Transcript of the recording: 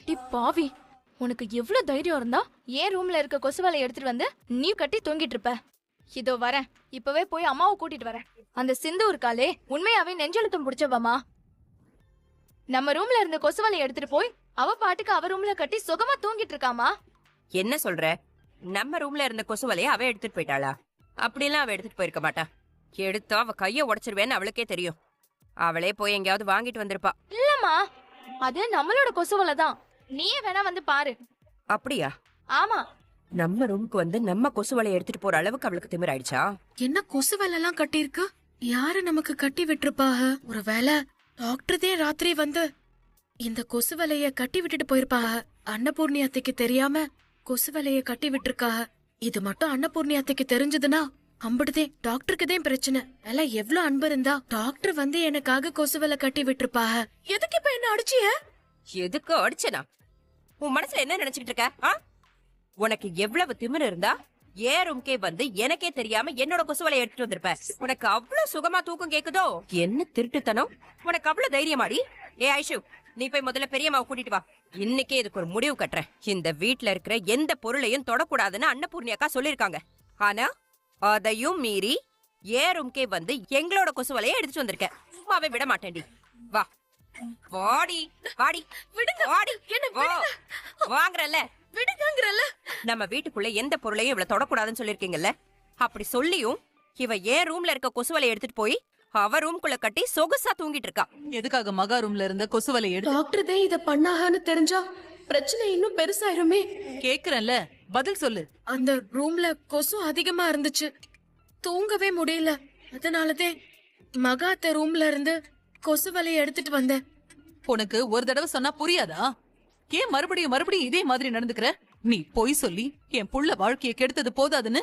D பாவி, உனக்கு எவ்வளவு தைரியம் இருந்தா ஏன் ரூம்ல இருக்க கொசுவலை எடுத்துட்டு வந்து நீ கட்டி தூங்கிட்டு இருப்ப? இதோ வரேன், இப்பவே போய் அம்மாவை கூட்டிட்டு வரேன். அந்த சிந்து இருக்காளே, உண்மையாவே நெஞ்செழுத்தம் புடிச்சவமா. நம்ம ரூம்ல இருந்த கொசுவலை எடுத்துட்டு போய் அவ பாட்டுக்கு அவ ரூம்ல கட்டி சுகமா தூங்கிட்டு இருக்காமா. என்ன சொல்ற? நம்ம ரூம்ல இருந்த கொசுவலைய அவ எடுத்துட்டு போயிட்டாளா? அப்படிலாம் அவ எடுத்துட்டு போயிருக்க மாட்டா. எடுத்தா அவ கைய உடைச்சிருவேன்னு அவளுக்கே தெரியும். அவளே போய் எங்கேயாவது வாங்கிட்டு வந்திருப்பா. இல்லம்மா, அது நம்மளோட கொசுவலை தான். நீயே வேணா வந்து பாரு. அப்படியா? ஆமா. நம்ம ரூமுக்கு வந்து நம்ம கொசுவலைய எடுத்துட்டு போற அளவுக்கு அவளுக்கு திமிராயிடுச்சா? என்ன கொசுவலை எல்லாம் கட்டி இருக்கு? யாரு நமக்கு கட்டி விட்டுருப்பாக? ஒருவேளை டாக்டர்தே ராத்திரி வந்து இந்த கொசுவலைய கட்டி விட்டுட்டு போயிருப்பாக. அன்னபூர்ணி அத்தைக்கு தெரியாம கொசுவலைய கட்டி விட்டுருக்காக. இது மட்டும் அன்னபூர்ணி அத்தைக்கு தெரிஞ்சதுன்னா அம்படுதே டாக்டருக்குதே பிரச்சனை. எல்லாம் எவ்வளவு அன்பு இருந்தா டாக்டர் வந்து எனக்காக கொசுவலை கட்டி விட்டுருப்பாக. எதுக்கு இப்ப என்ன அடிச்சிய? எதுக்கு அடிச்சனா? உன் மனசுல என்ன நினைச்சிட்டு இருக்க? உனக்கு எவ்வளவு திமிரு இருந்தா ஏன் ரூம்கே வந்து எனக்கே தெரியாம என்னோட கொசுவலை எடுத்துட்டு வந்திருப்ப? உனக்கு அவ்வளவு சுகமா தூக்கம் கேக்குதோ? என்ன திருட்டுத்தனம்! உனக்கு அவ்வளவு தைரியமாடி? ஏ ஐஷு, நீ போய் முதல்ல பெரியம்மாவை கூட்டிட்டு வா. இன்னைக்கே இதுக்கு ஒரு முடிவு கட்டுறேன். இந்த வீட்ல இருக்கிற எந்த பொருளையும் தொடக்கூடாதுன்னு அன்னபூர்ணி அக்கா சொல்லிருக்காங்க. ஆனா அதையும் மீறி ஏன் ரூம்கே வந்து எங்களோட கொசுவலைய எடுத்துட்டு வந்திருக்க. சும்மாவே விட மாட்டேன்டி. வா வாடி வாடி வாடி. வாங்குறல்ல விடுங்கறல்ல. நம்ம வீட்டுக்குள்ள எந்த பொருளையும் இவள தொடக்கூடாதுன்னு சொல்லிருக்கீங்கல்ல. அப்படி சொல்லியும் இவ ஏன் ரூம்ல இருக்க கொசுவலை எடுத்துட்டு போய் அவ ரூம்குள்ள கட்டி சொகுசா தூங்கிட்டு இருக்கா. எதுக்காக மகா ரூம்ல இருந்த கொசுவலை எடுத்து? டாக்டர்தே இத பண்ணாகன்னு தெரிஞ்சா பிரச்சனை இன்னும் பெருசாயிருமே. கேக்குறேன்ல, பதில் சொல்லு. அந்த ரூம்ல கொசு அதிகமா இருந்துச்சு, தூங்கவே முடியல. அதனாலதே மகாத்த ரூம்ல இருந்து கொசு வலைய எடுத்துட்டு வந்தேன். உனக்கு ஒரு தடவை சொன்னா புரியாதா? ஏன் மறுபடியும் மறுபடியும் இதே மாதிரி நடந்துக்கிற? நீ பொய் சொல்லி என் புள்ள வாழ்க்கைய கெடுத்தது போதாதுன்னு